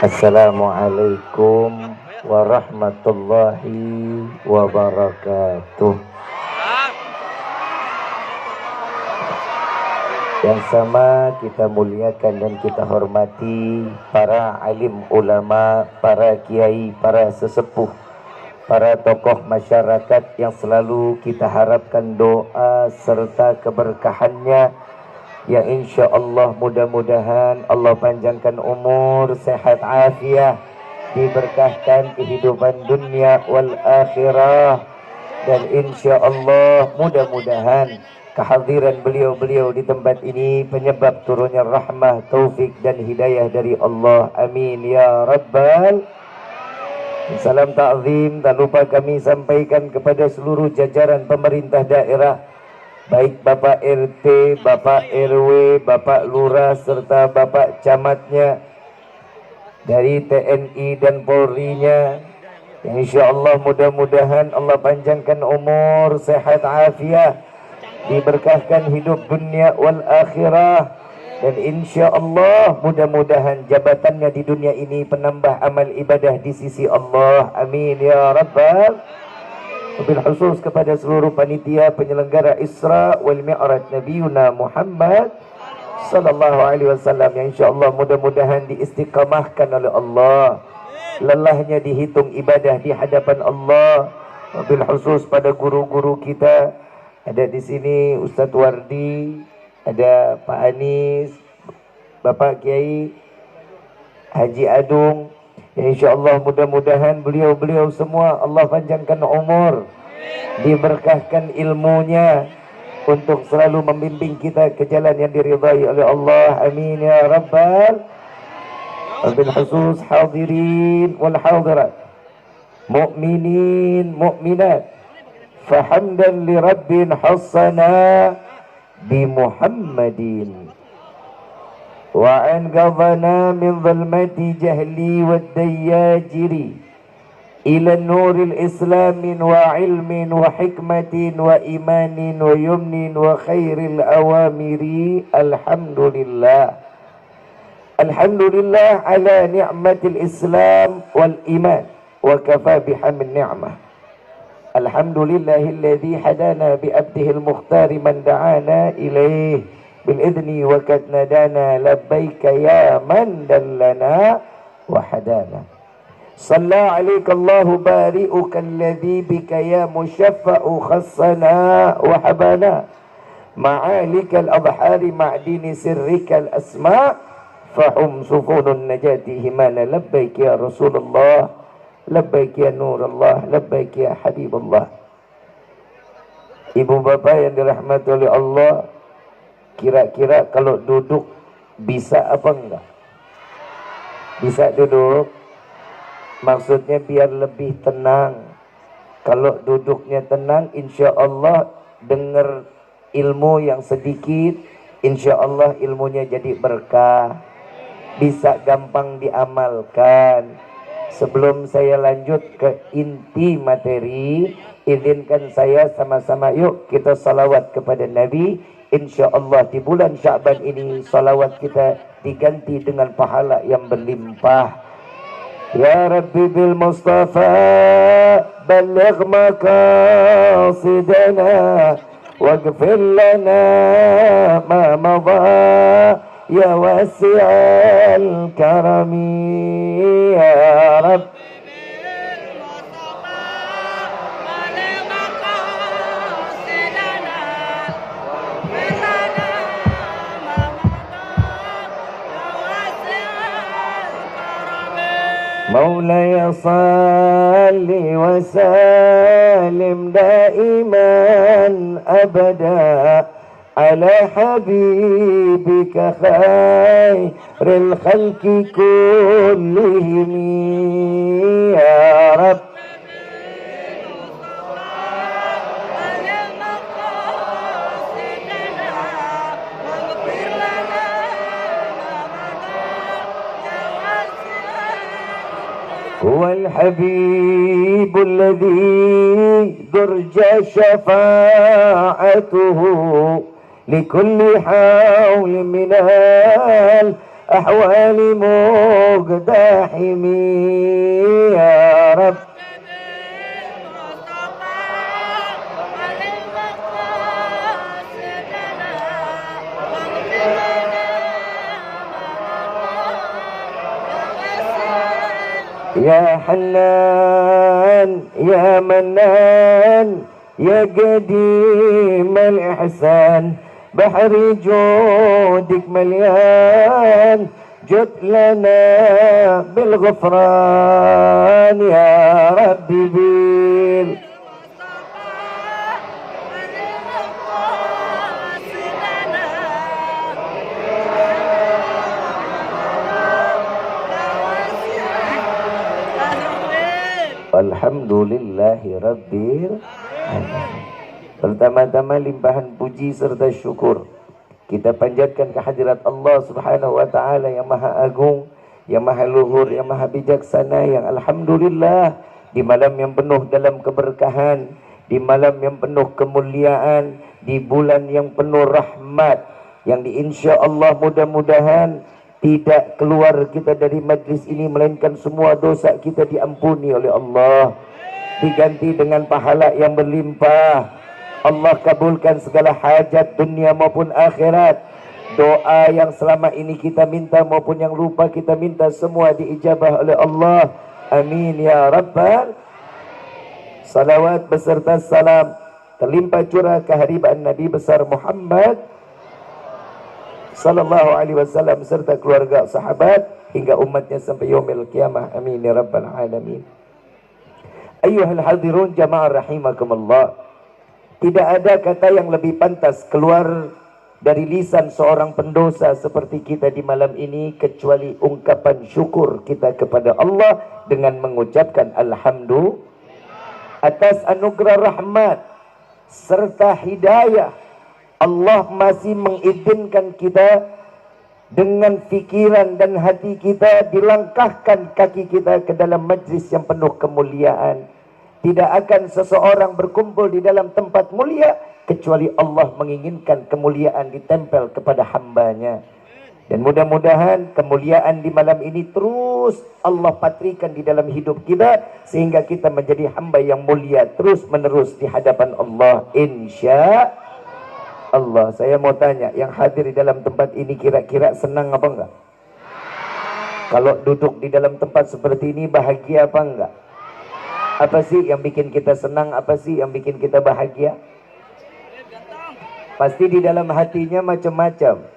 Assalamualaikum warahmatullahi wabarakatuh. Yang sama kita muliakan dan kita hormati para alim ulama, para kiai, para sesepuh, para tokoh masyarakat yang selalu kita harapkan doa serta keberkahannya, yang insya Allah mudah-mudahan Allah panjangkan umur, sehat afiah, diberkahkan kehidupan dunia wal akhirah, dan insya Allah mudah-mudahan kehadiran beliau-beliau di tempat ini penyebab turunnya rahmah, taufik dan hidayah dari Allah. Amin ya rabbal. Salam ta'zim tak lupa kami sampaikan kepada seluruh jajaran pemerintah daerah, baik Bapak RT, Bapak RW, Bapak Lurah serta Bapak Camatnya, dari TNI dan Polri-nya. Insya Allah mudah-mudahan Allah panjangkan umur, sehat afiah, diberkahkan hidup dunia wal akhirah, dan insya Allah mudah-mudahan jabatannya di dunia ini penambah amal ibadah di sisi Allah. Amin ya rabbal. Wabil khusus kepada seluruh panitia penyelenggara Isra wal Mi'raj Nabiuna Muhammad sallallahu alaihi wasallam, yang insyaallah mudah-mudahan diistiqamahkan oleh Allah, lelahnya dihitung ibadah di hadapan Allah. Wabil khusus pada guru-guru kita, ada di sini Ustadz Wardi, ada Pak Anis, Bapak Kiai Haji Adung. Ya, insyaAllah mudah-mudahan beliau-beliau semua Allah panjangkan umur, diberkahkan ilmunya untuk selalu membimbing kita ke jalan yang diridhai oleh Allah. Amin ya rabbal. Wabil khusus hadirin wal hadirat, mu'minin mu'minat, fahamdan li rabbin hassana bi Muhammadin وأنقذنا من ظلمة جهلي والدياجر إلى النور الإسلام وعلم وحكمة وإيمان ويمن وخير الأوامر. الحمد لله، الحمد لله على نعمة الإسلام والإيمان وكفى بحمد النعمة. الحمد لله الذي هدانا بأبده المختار من دعانا إليه بالإذن وقد نادانا لبيك يا من دلنا وحدانا. صلى عليك الله بارئك الذي بك يا مشفع خصنا وحبانا، معالك الأبحار معدن سرك الأسماء فهم سفن النجاة همانا. لبيك يا رسول الله، لبيك يا نور الله، لبيك يا حبيب الله. Ibu bapak yang dirahmati oleh Allah, kira-kira kalau duduk bisa apa enggak? Bisa duduk, maksudnya biar lebih tenang. Kalau duduknya tenang, insya Allah dengar ilmu yang sedikit, insya Allah ilmunya jadi berkah, bisa gampang diamalkan. Sebelum saya lanjut ke inti materi, izinkan saya sama-sama yuk kita salawat kepada Nabi. Insya Allah di bulan Sya'ban ini salawat kita diganti dengan pahala yang berlimpah. Ya Rabbi bil Mustafa balligh maqasidana waghfir lana ma madha ya wasi'al karami ya Rabb. مولاي صل وسلم دائما أبدا على حبيبك خير الخلق كلهم يا رب. هو الحبيب الذي ترجى شفاعته لكل حول من أحوالي مقتحمي يا رب يا حنان يا منان يا قديم الإحسان بحر جودك مليان جد لنا بالغفران يا ربي بيل Alhamdulillahi Rabbil Alamin. Pertama-tama limpahan puji serta syukur kita panjatkan kehadirat Allah Subhanahu wa taala yang Maha Agung, yang Maha Luhur, yang Maha Bijaksana, yang alhamdulillah di malam yang penuh dalam keberkahan, di malam yang penuh kemuliaan, di bulan yang penuh rahmat, yang insyaallah mudah-mudahan tidak keluar kita dari majlis ini melainkan semua dosa kita diampuni oleh Allah, diganti dengan pahala yang berlimpah. Allah kabulkan segala hajat dunia maupun akhirat. Doa yang selama ini kita minta maupun yang lupa kita minta semua diijabah oleh Allah. Amin ya rabbal. Salawat beserta salam terlimpah curah kehadiran Nabi besar Muhammad sallallahu alaihi wasallam serta keluarga sahabat hingga umatnya sampai yaumil qiyamah. Amin ya rabbal alamin. Ayyuhal hadirun jamaah rahimakumullah. Tidak ada kata yang lebih pantas keluar dari lisan seorang pendosa seperti kita di malam ini kecuali ungkapan syukur kita kepada Allah dengan mengucapkan alhamdulillah atas anugerah rahmat serta hidayah. Allah masih mengizinkan kita dengan fikiran dan hati kita dilangkahkan kaki kita ke dalam majlis yang penuh kemuliaan. Tidak akan seseorang berkumpul di dalam tempat mulia kecuali Allah menginginkan kemuliaan ditempel kepada hambanya. Dan mudah-mudahan kemuliaan di malam ini terus Allah patrikan di dalam hidup kita sehingga kita menjadi hamba yang mulia terus menerus di hadapan Allah insya Allah. Saya mau tanya, yang hadir di dalam tempat ini kira-kira senang apa enggak? Kalau duduk di dalam tempat seperti ini bahagia apa enggak? Apa sih yang bikin kita senang? Apa sih yang bikin kita bahagia? Pasti di dalam hatinya macam-macam.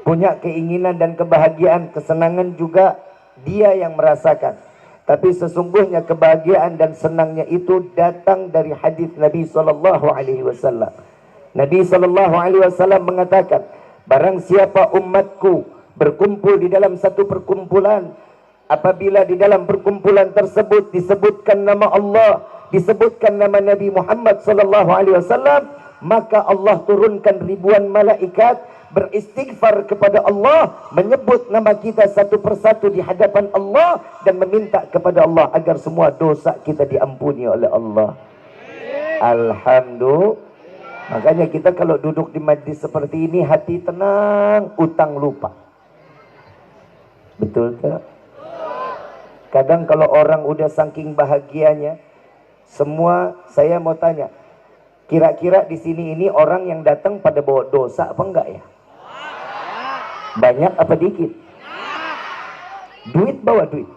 Punya keinginan dan kebahagiaan, kesenangan juga dia yang merasakan. Tapi sesungguhnya kebahagiaan dan senangnya itu datang dari hadis Nabi SAW. Nabi SAW mengatakan, barang siapa umatku berkumpul di dalam satu perkumpulan, apabila di dalam perkumpulan tersebut disebutkan nama Allah, disebutkan nama Nabi Muhammad SAW, maka Allah turunkan ribuan malaikat beristighfar kepada Allah, menyebut nama kita satu persatu di hadapan Allah dan meminta kepada Allah agar semua dosa kita diampuni oleh Allah. Alhamdulillah. Makanya kita kalau duduk di majlis seperti ini hati tenang, utang lupa. Betul tak? Kadang kalau orang udah saking bahagianya, semua saya mau tanya, kira-kira di sini ini orang yang datang pada bawa dosa apa enggak ya? Banyak apa dikit? Duit bawa duit.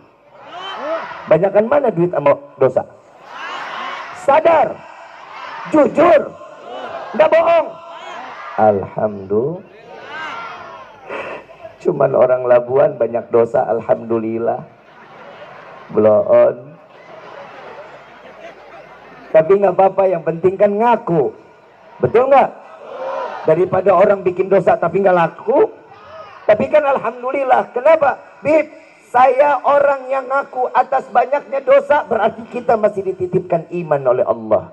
Banyakan mana duit sama dosa? Sadar, jujur. Nggak bohong. Alhamdulillah. Cuman orang Labuan banyak dosa, alhamdulillah. Bloon. Tapi nggak apa-apa, yang penting kan ngaku. Betul nggak? Daripada orang bikin dosa tapi nggak laku. Tapi kan alhamdulillah. Kenapa? Bib, saya orang yang ngaku atas banyaknya dosa, berarti kita masih dititipkan iman oleh Allah.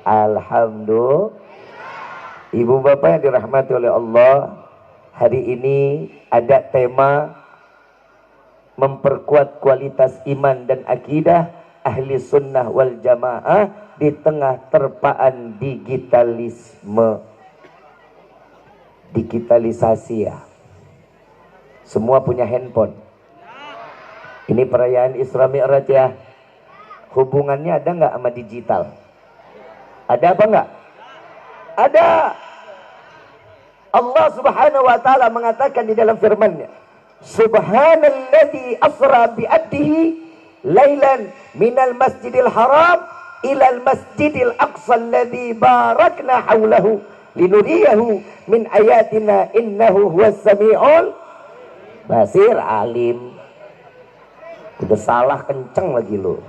Alhamdulillah. Ibu bapak yang dirahmati oleh Allah, hari ini ada tema memperkuat kualitas iman dan akidah ahli sunnah wal jamaah di tengah terpaan digitalisasi ya. Semua punya handphone. Ini perayaan Isra Mi'raj ya. Hubungannya ada nggak sama digital? Ada apa nggak? Ada. Allah Subhanahu wa taala mengatakan di dalam firman-Nya, Subhanalladzi asra bi 'abdihi lailan minal masjidil haram ilal masjidil aqsa alladzi barakna haulahu linuriyahu min ayatina innahu huwas samiul basir. Alim udah salah kenceng lagi lo.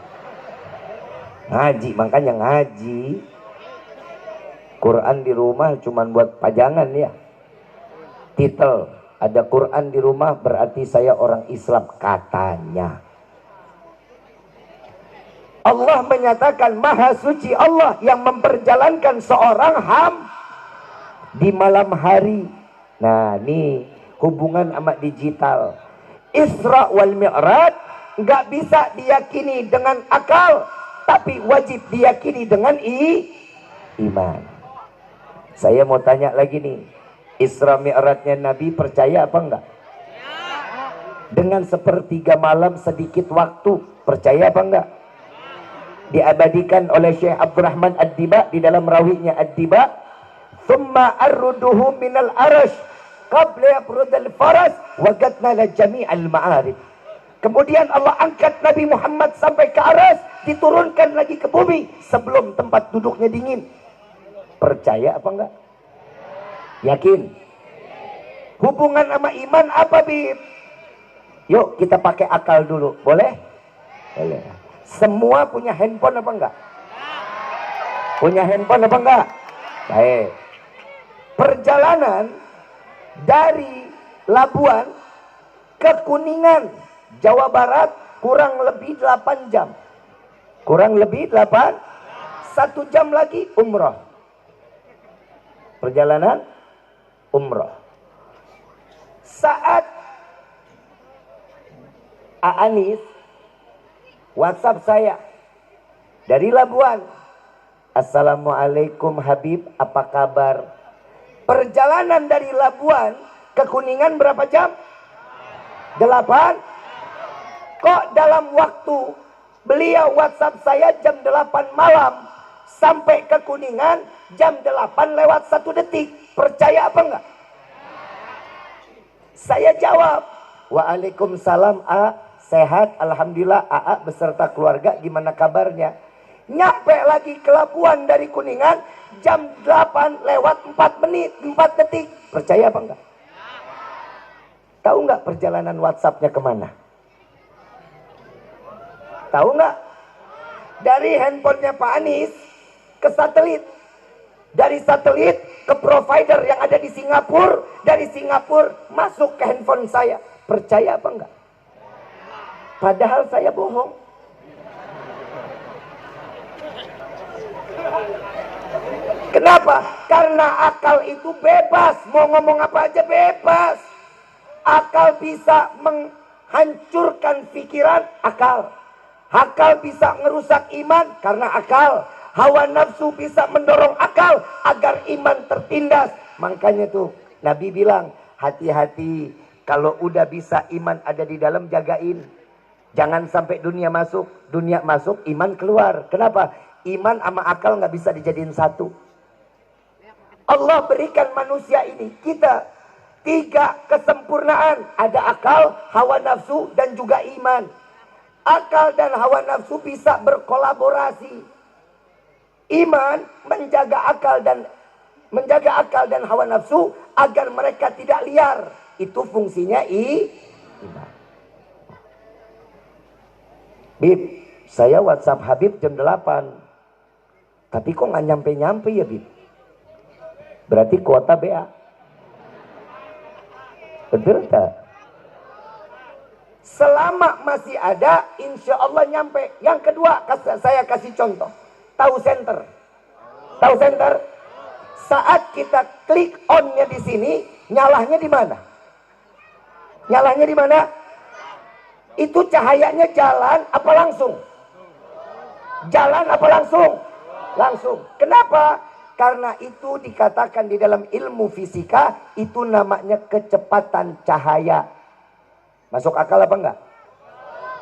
Ngaji, makanya ngaji. Quran di rumah cuman buat pajangan ya. Titel ada Quran di rumah berarti saya orang Islam katanya. Allah menyatakan maha suci Allah yang memperjalankan seorang di malam hari. Nah, ini hubungan sama digital. Isra wal Mi'raj nggak bisa diyakini dengan akal, tapi wajib diyakini dengan iman. Saya mau tanya lagi nih, Isra Mi'rajnya Nabi percaya apa enggak? Dengan sepertiga malam sedikit waktu, percaya apa enggak? Diabadikan oleh Syekh Abdurrahman Ad-Diba di dalam rawinya Ad-Diba, thumma arruduhu minal arash qabla yafrudal faras wagatna la jami'al ma'arif. Kemudian Allah angkat Nabi Muhammad sampai ke aras, diturunkan lagi ke bumi sebelum tempat duduknya dingin. Percaya apa enggak? Yakin? Hubungan sama iman apa, Bib? Yuk kita pakai akal dulu, boleh? Boleh. Semua punya handphone apa enggak? Punya handphone apa enggak? Baik. Perjalanan dari Labuan ke Kuningan, Jawa Barat kurang lebih 8 jam. Kurang lebih 8, 1 jam lagi umroh. Perjalanan umroh. Saat Aanis WhatsApp saya dari Labuan, Assalamualaikum Habib, apa kabar? Perjalanan dari Labuan ke Kuningan berapa jam? 8. Kok dalam waktu beliau WhatsApp saya jam 8 malam sampai ke Kuningan jam 8 lewat 1 detik. Percaya apa enggak? Saya jawab, Waalaikumsalam A, sehat Alhamdulillah. AA beserta keluarga gimana kabarnya? Nyampe lagi ke Labuan dari Kuningan jam 8 lewat 4 menit 4 detik. Percaya apa enggak? Tahu enggak perjalanan WhatsAppnya kemana? Tahu enggak? Dari handphonenya Pak Anies ke satelit. Dari satelit ke provider yang ada di Singapura. Dari Singapura masuk ke handphone saya. Percaya apa enggak? Padahal saya bohong. Kenapa? Karena akal itu bebas. Mau ngomong apa aja bebas. Akal bisa menghancurkan pikiran, akal. Akal bisa ngerusak iman karena akal. Hawa nafsu bisa mendorong akal agar iman tertindas. Makanya tuh Nabi bilang, hati-hati kalau udah bisa iman ada di dalam, jagain. Jangan sampai dunia masuk iman keluar. Kenapa? Iman sama akal nggak bisa dijadiin satu. Allah berikan manusia ini, kita 3 kesempurnaan. Ada akal, hawa nafsu, dan juga iman. Akal dan hawa nafsu bisa berkolaborasi. Iman menjaga akal dan hawa nafsu agar mereka tidak liar. Itu fungsinya iman. Bib, saya WhatsApp Habib jam 8. Tapi kok nggak nyampe-nyampe ya, Bib? Berarti kuota BA. Betul tak? Selama masih ada, insya Allah nyampe. Yang kedua, saya kasih contoh. Tahu senter? Tahu senter? Saat kita klik on-nya di sini, nyalahnya di mana? Nyalahnya di mana? Itu cahayanya jalan apa langsung? Jalan apa langsung? Langsung. Kenapa? Karena itu dikatakan di dalam ilmu fisika, itu namanya kecepatan cahaya. Masuk akal apa enggak?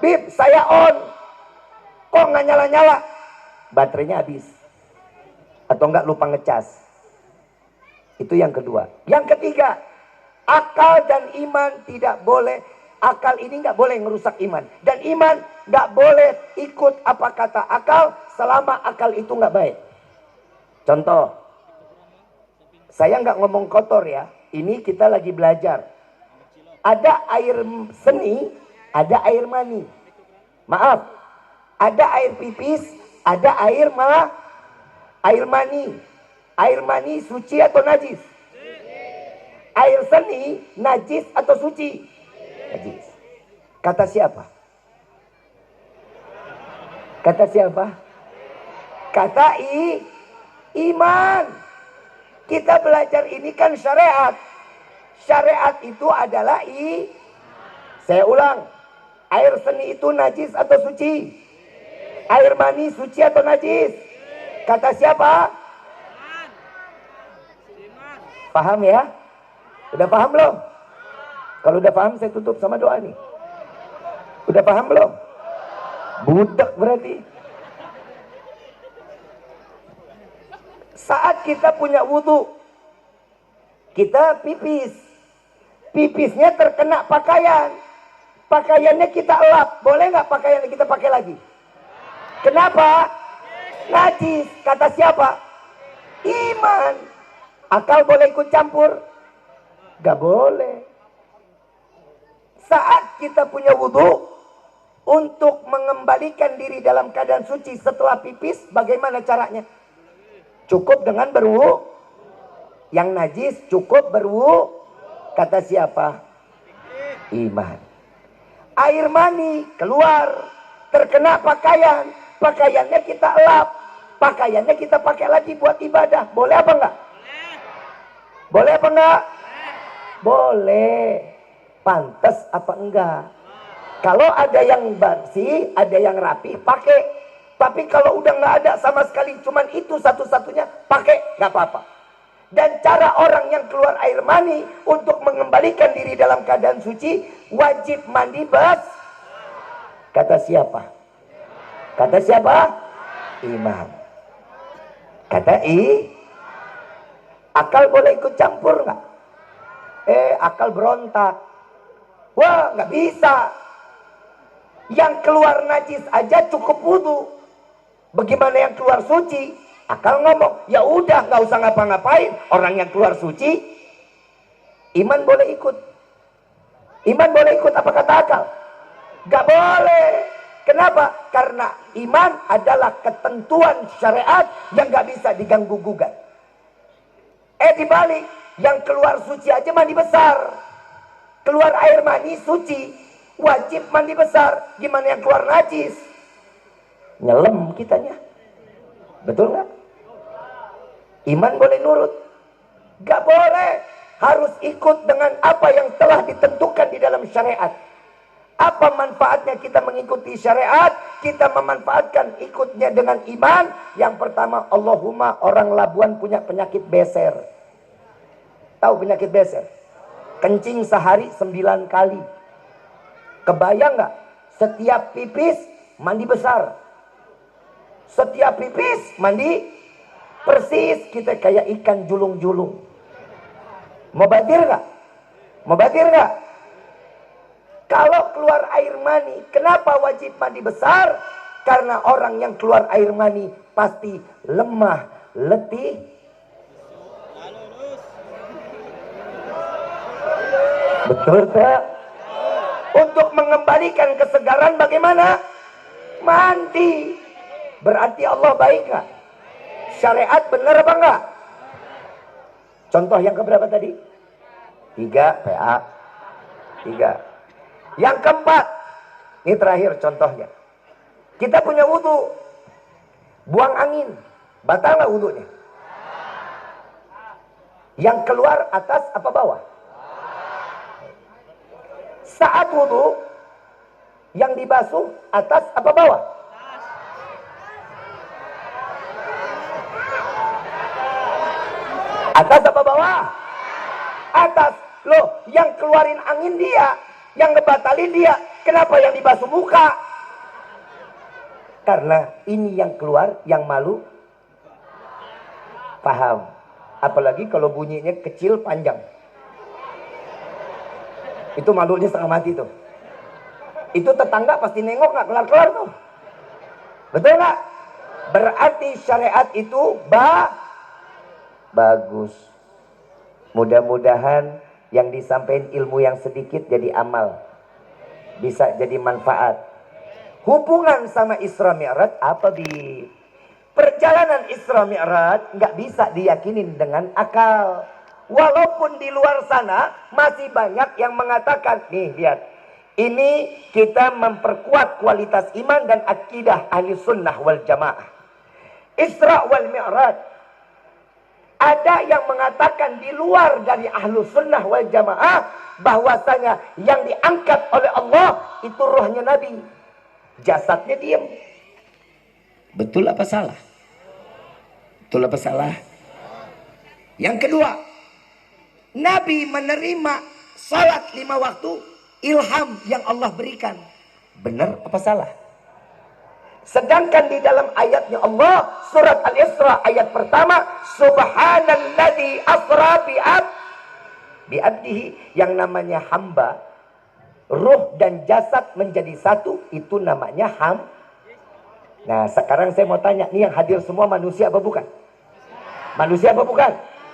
Bib, saya on. Kok nggak nyala-nyala? Baterainya habis. Atau enggak lupa ngecas. Itu yang kedua. Yang ketiga, akal dan iman tidak boleh. Akal ini nggak boleh ngerusak iman. Dan iman nggak boleh ikut apa kata akal selama akal itu nggak baik. Contoh, saya nggak ngomong kotor ya. Ini kita lagi belajar. Ada air seni, ada air mani. Maaf, ada air pipis, ada air mani. Air mani suci atau najis? Air seni najis atau suci? Najis. Kata siapa? Kata siapa? Kata iman. Kita belajar ini kan syariat. Syariat itu adalah Saya ulang. Air seni itu najis atau suci? Air mani suci atau najis? Kata siapa? Paham ya? Udah paham belum? Kalau udah paham saya tutup sama doa nih. Udah paham belum? Budak berarti. Saat kita punya wudhu, kita pipis. Pipisnya terkena pakaian. Pakaiannya kita elap. Boleh nggak pakaiannya kita pakai lagi? Kenapa? Najis. Kata siapa? Iman. Akal boleh ikut campur? Gak boleh. Saat kita punya wudhu, untuk mengembalikan diri dalam keadaan suci setelah pipis, bagaimana caranya? Cukup dengan berwudhu. Yang najis cukup berwudhu. Kata siapa? Iman. Air mani keluar, terkena pakaian. Pakaiannya kita elap. Pakaiannya kita pakai lagi buat ibadah. Boleh apa enggak? Boleh apa enggak? Boleh. Pantas apa enggak? Kalau ada yang bersih, ada yang rapi, pakai. Tapi kalau udah nggak ada sama sekali, cuman itu satu-satunya, pakai, nggak apa-apa. Dan cara orang yang keluar air mani untuk mengembalikan diri dalam keadaan suci, wajib mandi Kata siapa? Kata siapa? Imam. Kata akal boleh ikut campur nggak? Akal berontak. Wah, nggak bisa. Yang keluar najis aja cukup wudhu. Bagaimana yang keluar suci? Akal ngomong, ya udah nggak usah ngapa-ngapain. Orang yang keluar suci, iman boleh ikut. Iman boleh ikut apa kata akal? Gak boleh. Kenapa? Karena iman adalah ketentuan syariat yang gak bisa diganggu gugat. Dibalik, yang keluar suci aja mandi besar. Keluar air mani suci, wajib mandi besar. Gimana yang keluar najis? Nyelam kitanya. Betul nggak? Iman boleh nurut? Gak boleh. Harus ikut dengan apa yang telah ditentukan di dalam syariat. Apa manfaatnya kita mengikuti syariat? Kita memanfaatkan ikutnya dengan iman. Yang pertama, Allahumma, orang Labuan punya penyakit beser. Tahu penyakit beser? Kencing sehari 9 kali. Kebayang nggak? Setiap pipis mandi besar. Setiap pipis mandi persis, kita kayak ikan julung-julung. Mau batir nggak? Mau batir nggak? Kalau keluar air mani, kenapa wajib mandi besar? Karena orang yang keluar air mani pasti lemah, letih. Betul tak? Untuk mengembalikan kesegaran bagaimana? Mandi. Berarti Allah baik nggak? Syariat benar apa enggak? Contoh yang keberapa tadi? 3 PA. 3. Yang keempat, ini terakhir contohnya. Kita punya wudhu, buang angin, batal nggak wudhunya? Yang keluar atas apa bawah? Saat wudhu, yang dibasuh atas apa bawah? Atas apa bawah? Atas. Loh, yang keluarin angin dia. Yang ngebatalin dia. Kenapa yang dibasuh muka? Karena ini yang keluar, yang malu. Paham? Apalagi kalau bunyinya kecil panjang. Itu malunya setengah mati tuh. Itu tetangga pasti nengok nggak kelar-kelar tuh. Betul nggak? Berarti syariat itu bagus. Mudah-mudahan yang disampaikan ilmu yang sedikit jadi amal. Bisa jadi manfaat. Hubungan sama Isra Mi'raj apa di perjalanan Isra Mi'raj nggak bisa diyakinin dengan akal. Walaupun di luar sana masih banyak yang mengatakan, nih lihat, ini kita memperkuat kualitas iman dan akidah ahli sunnah wal jamaah. Isra wal Mi'raj. Ada yang mengatakan di luar dari ahlu sunnah wal jamaah bahwasanya yang diangkat oleh Allah itu rohnya Nabi, jasadnya diam. Betul apa salah? Betul apa salah? Yang kedua, Nabi menerima salat 5 waktu, ilham yang Allah berikan. Benar apa salah? Sedangkan di dalam ayatnya Allah, surat Al-Isra ayat pertama, subhanalladzi asra bi'abdihi, yang namanya hamba, ruh dan jasad menjadi satu, itu namanya Nah, sekarang saya mau tanya, nih yang hadir semua manusia apa bukan? Manusia apa bukan?